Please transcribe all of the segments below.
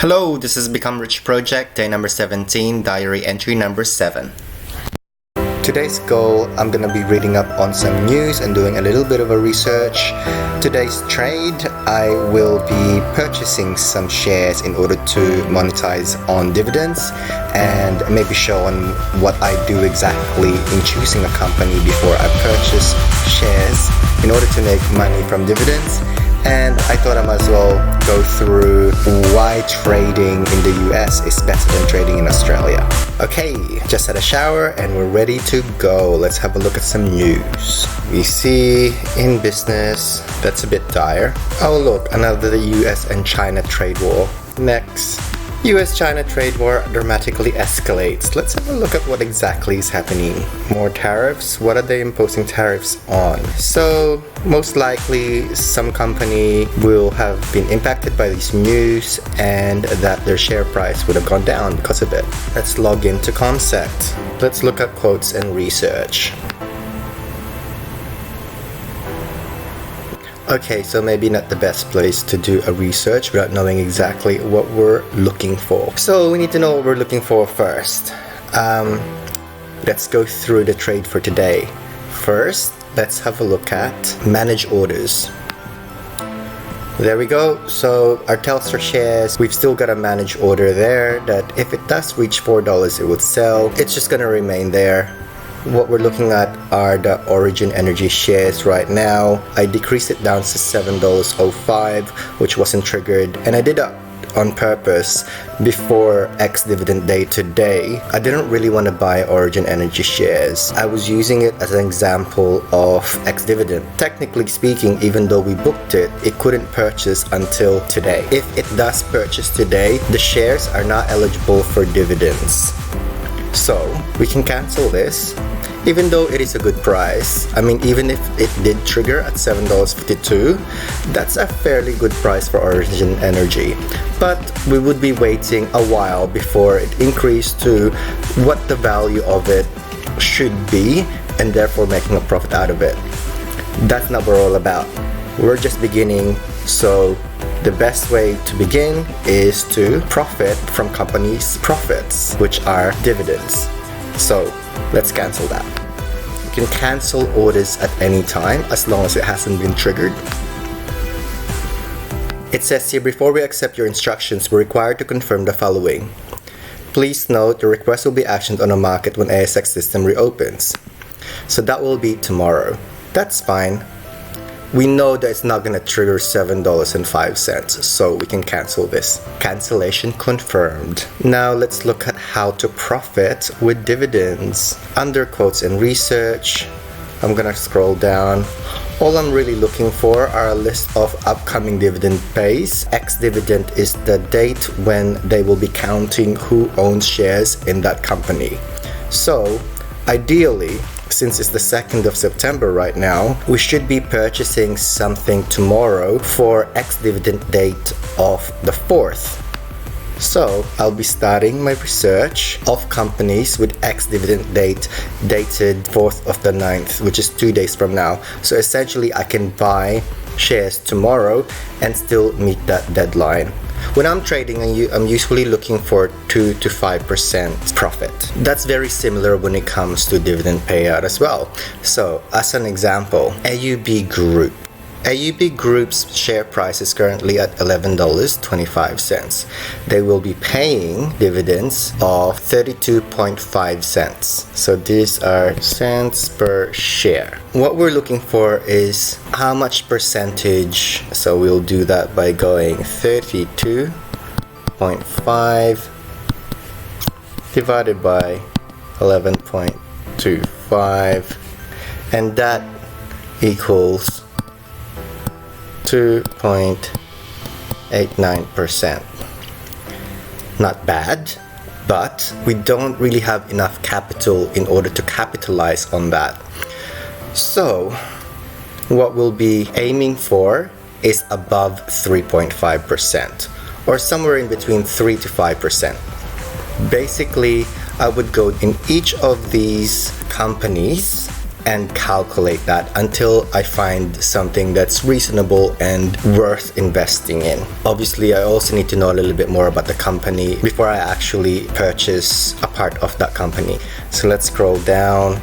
Hello, this is Become Rich Project, day number 17, diary entry number 7. Today's goal, I'm going to be reading up on some news and doing a little bit of a research. Today's trade, I will be purchasing some shares in order to monetize on dividends and maybe show on what I do exactly in choosing a company before I purchase shares in order to make money from dividends. And I thought I might as well go through why trading in the US is better than trading in Australia. Okay, just had a shower and we're ready to go. Let's have a look at some news. We see in business, that's a bit dire. Oh look, another US and China trade war. Next. US-China trade war dramatically escalates. Let's have a look at what exactly is happening. More tariffs. What are they imposing tariffs on? So, most likely some company will have been impacted by this news and that their share price would have gone down because of it. Let's log into Concept. Let's look at quotes and research. Okay, so maybe not the best place to do a research without knowing exactly what we're looking for. So we need to know what we're looking for first. Let's go through the trade for today. First, let's have a look at manage orders. There we go. So our Telstra shares, we've still got a manage order there that if it does reach $4, it would sell. It's just gonna remain there. What we're looking at are the Origin Energy shares right now. I decreased it down to $7.05, which wasn't triggered, and I did that on purpose before ex-dividend day today. I didn't really want to buy Origin Energy shares. I was using it as an example of ex-dividend. Technically speaking, even though we booked it, it couldn't purchase until today. If it does purchase today, the shares are not eligible for dividends. So we can cancel this, even though it is a good price. I mean, even if it did trigger at $7.52, that's a fairly good price for Origin Energy. But we would be waiting a while before it increased to what the value of it should be and therefore making a profit out of it. That's not what we're all about. We're just beginning, so the best way to begin is to profit from companies' profits, which are dividends. So let's cancel that. You can cancel orders at any time as long as it hasn't been triggered. It says here, before we accept your instructions, we're required to confirm the following. Please note the request will be actioned on a market when ASX system reopens. So that will be tomorrow. That's fine. We know that it's not going to trigger $7.05, so we can cancel this. Cancellation confirmed. Now let's look at how to profit with dividends. Under quotes and research, I'm going to scroll down. All I'm really looking for are a list of upcoming dividend pays. Ex-dividend is the date when they will be counting who owns shares in that company. So, ideally, since it's the 2nd of September right now, we should be purchasing something tomorrow for ex-dividend date of the 4th. So I'll be starting my research of companies with ex-dividend date dated 4th of the 9th, which is 2 days from now. So essentially I can buy shares tomorrow and still meet that deadline. When I'm trading, I'm usually looking for 2 to 5% profit. That's very similar when it comes to dividend payout as well. So, as an example, AUB Group. AUB Group's share price is currently at $11.25. They will be paying dividends of 32.5 cents. So these are cents per share. What we're looking for is how much percentage. So we'll do that by going 32.5 divided by 11.25, and that equals 2.89%. Not bad, but we don't really have enough capital in order to capitalize on that. So what we'll be aiming for is above 3.5%, or somewhere in between 3 to 5%. Basically, I would go in each of these companies and calculate that until I find something that's reasonable and worth investing in. Obviously, I also need to know a little bit more about the company before I actually purchase a part of that company. So let's scroll down.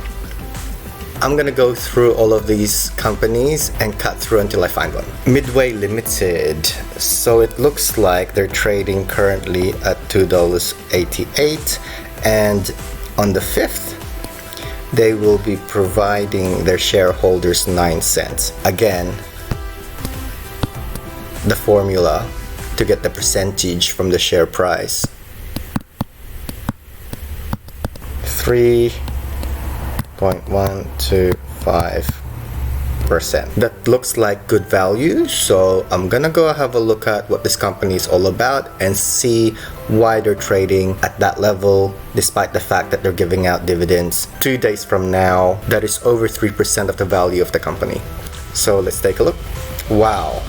I'm gonna go through all of these companies and cut through until I find one. Midway Ltd. So it looks like they're trading currently at $2.88, and on the 5th they will be providing their shareholders 9 cents. Again, the formula to get the percentage from the share price: 3.125%. That looks like good value, so I'm gonna go have a look at what this company is all about and see why they're trading at that level, despite the fact that they're giving out dividends 2 days from now. That is over 3% of the value of the company. So let's take a look. Wow,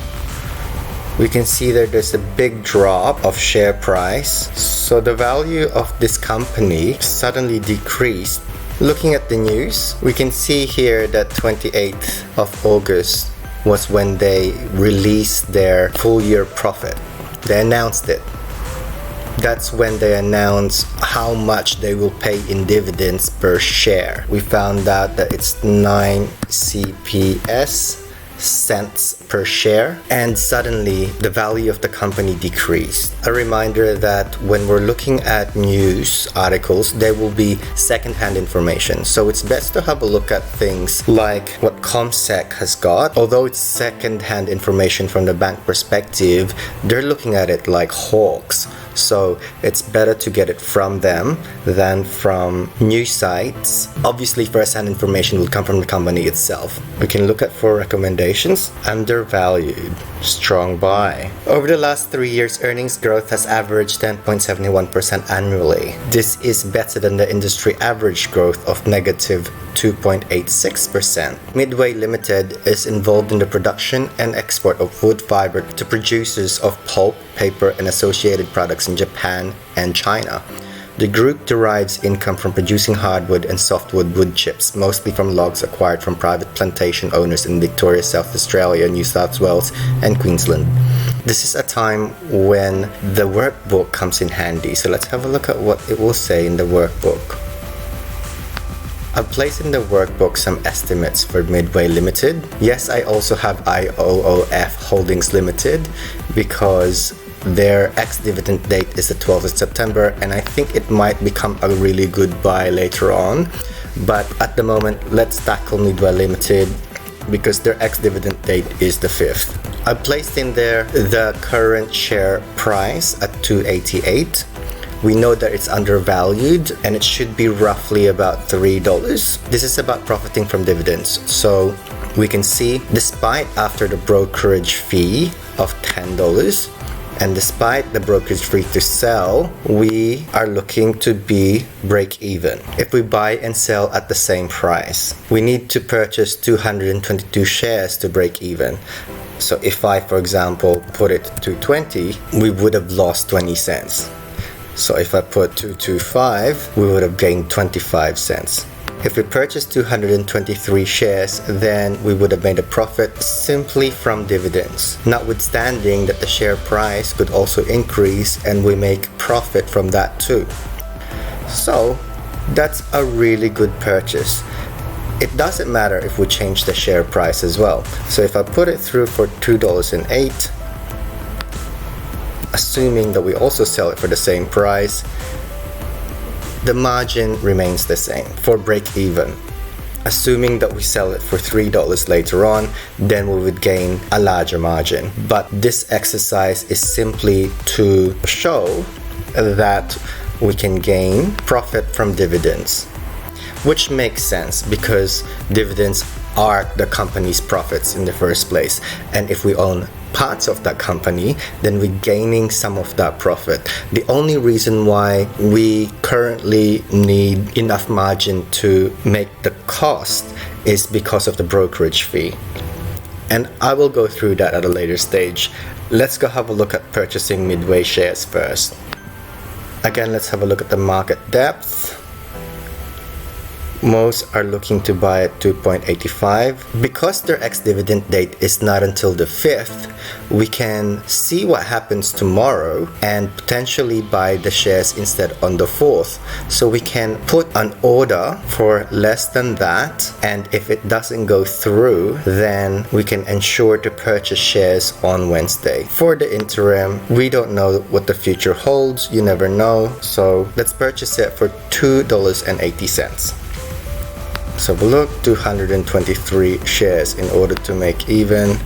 we can see there's a big drop of share price, so the value of this company suddenly decreased. Looking at the news, we can see here that 28th of August was when they released their full year profit. They announced it. That's when they announced how much they will pay in dividends per share. We found out that it's 9 CPS cents per share, and suddenly the value of the company decreased. A reminder that when we're looking at news articles, there will be second-hand information, so it's best to have a look at things like what ComSec has got. Although it's second-hand information from the bank perspective, they're looking at it like hawks. So it's better to get it from them than from news sites. Obviously, first-hand information will come from the company itself. We can look at 4 recommendations. Undervalued, strong buy. Over the last 3 years, earnings growth has averaged 10.71% annually. This is better than the industry average growth of negative 2.86%. Midway Ltd is involved in the production and export of wood fiber to producers of pulp, paper, and associated products in Japan and China. The group derives income from producing hardwood and softwood wood chips, mostly from logs acquired from private plantation owners in Victoria, South Australia, New South Wales, and Queensland. This is a time when the workbook comes in handy, so let's have a look at what it will say in the workbook. I've placed in the workbook some estimates for Midway Ltd. Yes, I also have IOOF Holdings Ltd because their ex-dividend date is the 12th of September, and I think it might become a really good buy later on. But at the moment, let's tackle Midway Ltd because their ex-dividend date is the 5th. I placed in there the current share price at $2.88. We know that it's undervalued and it should be roughly about $3. This is about profiting from dividends. So we can see, despite after the brokerage fee of $10, and despite the brokerage fee to sell, we are looking to be break even. If we buy and sell at the same price, we need to purchase 222 shares to break even. So if I, for example, put it to 20, we would have lost 20 cents. So if I put 225, we would have gained 25 cents. If we purchased 223 shares, then we would have made a profit simply from dividends, notwithstanding that the share price could also increase and we make profit from that too. So that's a really good purchase. It doesn't matter if we change the share price as well. So if I put it through for $2.08, assuming that we also sell it for the same price, the margin remains the same for break even. Assuming that we sell it for $3 later on, then we would gain a larger margin. But this exercise is simply to show that we can gain profit from dividends, which makes sense because dividends are the company's profits in the first place. And if we own parts of that company, then we're gaining some of that profit. The only reason why we currently need enough margin to make the cost is because of the brokerage fee. And I will go through that at a later stage. Let's go have a look at purchasing Midway shares first. Again, let's have a look at the market depth. Most are looking to buy at 2.85. Because their ex-dividend date is not until the 5th, we can see what happens tomorrow and potentially buy the shares instead on the 4th. So we can put an order for less than that, and if it doesn't go through, then we can ensure to purchase shares on Wednesday. For the interim, we don't know what the future holds. You never know. So let's purchase it for $2.80. So we'll look 223 shares in order to make even.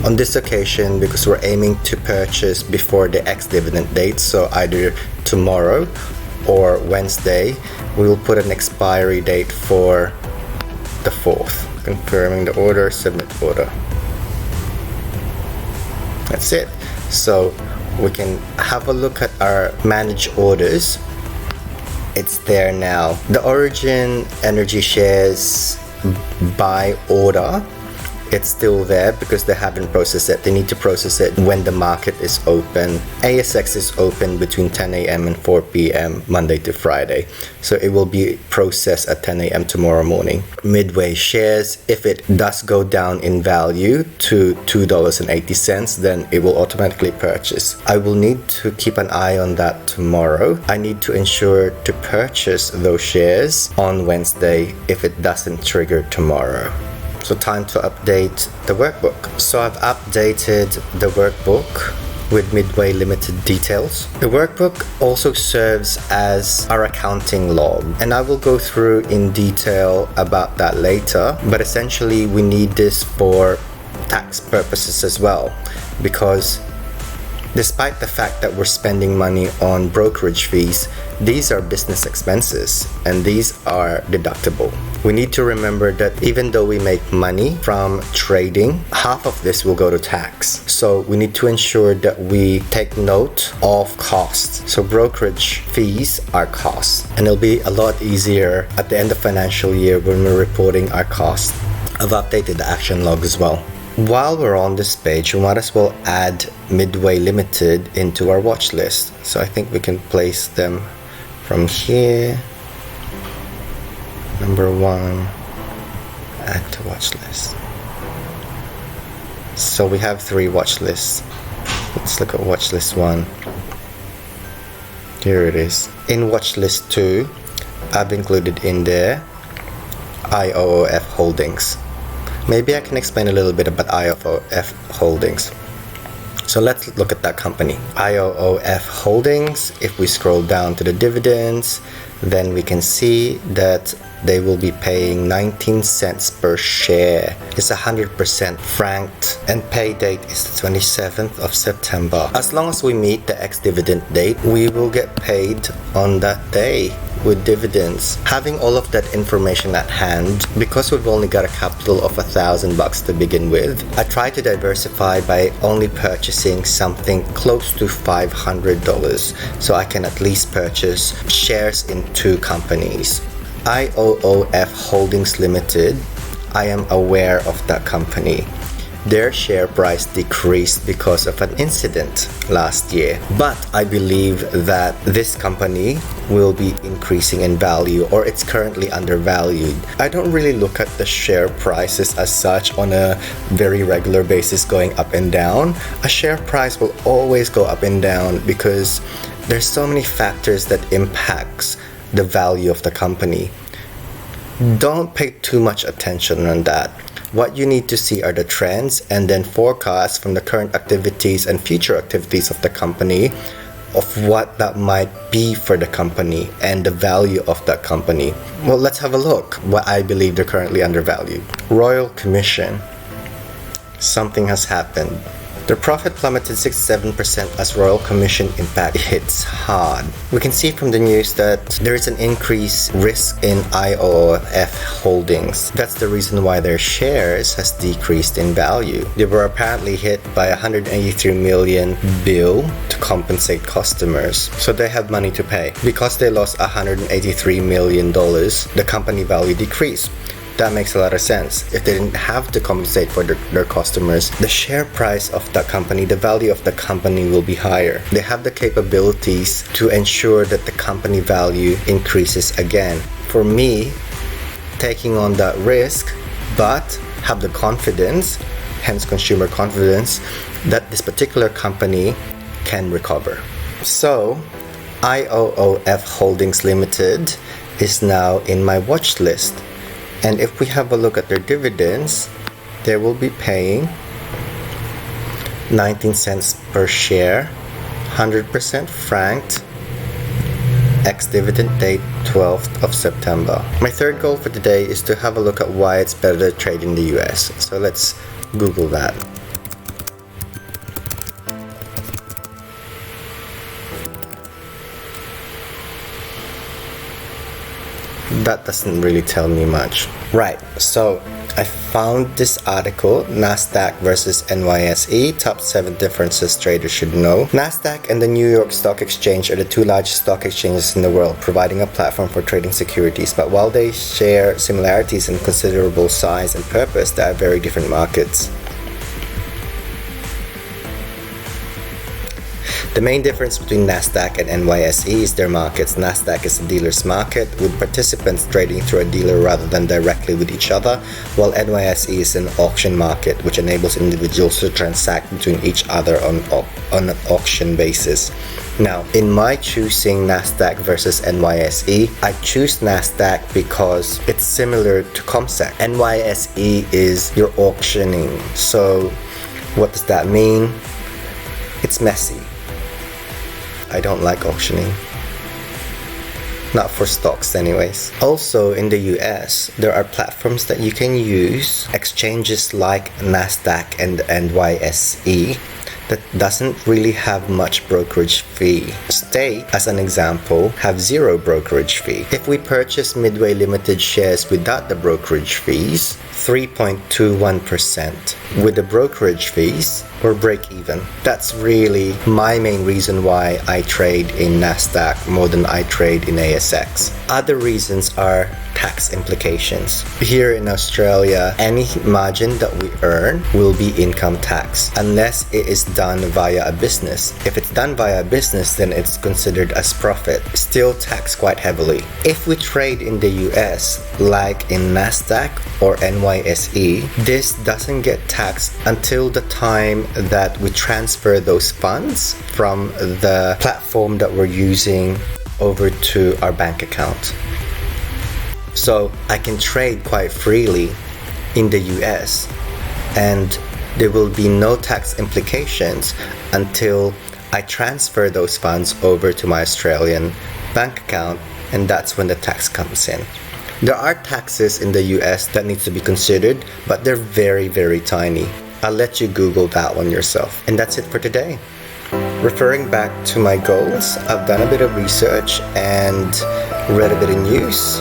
On this occasion, because we're aiming to purchase before the ex-dividend date, so either tomorrow or Wednesday, we will put an expiry date for the 4th. Confirming the order, submit order. That's it. So we can have a look at our managed orders. It's there now. The Origin Energy shares buy order, it's still there because they haven't processed it. They need to process it when the market is open. ASX is open between 10 a.m. and 4 p.m. Monday to Friday. So it will be processed at 10 a.m. tomorrow morning. Midway shares, if it does go down in value to $2.80, then it will automatically purchase. I will need to keep an eye on that tomorrow. I need to ensure to purchase those shares on Wednesday if it doesn't trigger tomorrow. So time to update the workbook. So I've updated the workbook with Midway Ltd details. The workbook also serves as our accounting log, and I will go through in detail about that later, but essentially we need this for tax purposes as well, because despite the fact that we're spending money on brokerage fees, these are business expenses and these are deductible. We need to remember that even though we make money from trading, half of this will go to tax. So we need to ensure that we take note of costs. So brokerage fees are costs, and it'll be a lot easier at the end of financial year when we're reporting our costs. I've updated the action log as well. While we're on this page, we might as well add Midway Ltd into our watch list. So I think we can place them from here. Number 1, add to watch list. So we have 3 watch lists. Let's look at watch list 1. Here it is. In watch list 2, I've included in there IOOF Holdings. Maybe I can explain a little bit about IOOF Holdings. So let's look at that company. IOOF Holdings, if we scroll down to the dividends, then we can see that they will be paying 19 cents per share. It's 100% franked, and pay date is the 27th of September. As long as we meet the ex-dividend date, we will get paid on that day with dividends. Having all of that information at hand, because we've only got a capital of $1,000 to begin with, I try to diversify by only purchasing something close to $500, so I can at least purchase shares in 2 companies. IOOF Holdings Limited, I am aware of that company. Their share price decreased because of an incident last year, but I believe that this company will be increasing in value, or it's currently undervalued. I don't really look at the share prices as such on a very regular basis going up and down. A share price will always go up and down because there's so many factors that impacts the value of the company. Don't pay too much attention on that. What you need to see are the trends and then forecasts from the current activities and future activities of the company of what that might be for the company and the value of that company. Well, let's have a look. What I believe they're currently undervalued. Royal Commission. Something has happened. Their profit plummeted 67% as Royal Commission impact hits hard. We can see from the news that there is an increased risk in IOOF Holdings. That's the reason why their shares has decreased in value. They were apparently hit by a $183 million bill to compensate customers, so they have money to pay. Because they lost $183 million, the company value decreased. That makes a lot of sense. If they didn't have to compensate for their customers, the share price of that company, the value of the company will be higher. They have the capabilities to ensure that the company value increases again. For me, taking on that risk, but have the confidence, hence consumer confidence, that this particular company can recover. So, IOOF Holdings Limited is now in my watch list. And if we have a look at their dividends, they will be paying 19 cents per share, 100% franked, ex-dividend date 12th of September. My third goal for today is to have a look at why it's better to trade in the US. So let's Google that. That doesn't really tell me much. Right, so I found this article, Nasdaq versus NYSE, top 7 differences traders should know. Nasdaq and the New York Stock Exchange are the 2 largest stock exchanges in the world, providing a platform for trading securities. But while they share similarities in considerable size and purpose, they are very different markets. The main difference between Nasdaq and NYSE is their markets. Nasdaq is a dealer's market, with participants trading through a dealer rather than directly with each other, while NYSE is an auction market, which enables individuals to transact between each other on an auction basis. Now, in my choosing Nasdaq versus NYSE, I choose Nasdaq because it's similar to ComSec. NYSE is your auctioning. So, what does that mean? It's messy. I don't like auctioning. Not for stocks anyways. Also in the US, there are platforms that you can use, exchanges like Nasdaq and NYSE, that doesn't really have much brokerage fee. State, as an example, have 0 brokerage fee. If we purchase Midway Ltd shares without the brokerage fees, 3.21%. With the brokerage fees, we're break even. That's really my main reason why I trade in Nasdaq more than I trade in ASX. Other reasons are tax implications. Here in Australia, any margin that we earn will be income tax unless it is done via a business. If it's done via a business, then it's considered as profit, still taxed quite heavily. If we trade in the US, like in Nasdaq or NYSE, this doesn't get taxed until the time that we transfer those funds from the platform that we're using over to our bank account. So I can trade quite freely in the US, and there will be no tax implications until I transfer those funds over to my Australian bank account, and that's when the tax comes in. There are taxes in the US that need to be considered, but they're very, very tiny. I'll let you Google that one yourself. And that's it for today. Referring back to my goals, I've done a bit of research and read a bit of news.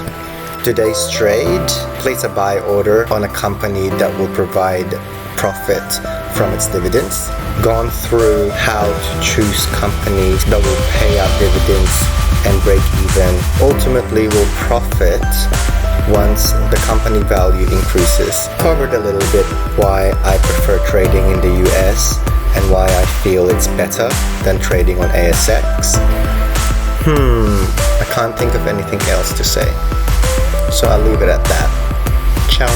Today's trade, place a buy order on a company that will provide profit from its dividends. Gone through how to choose companies that will pay out dividends and break even, ultimately will profit once the company value increases. Covered a little bit why I prefer trading in the US and why I feel it's better than trading on ASX. I can't think of anything else to say. So I'll leave it at that. Ciao.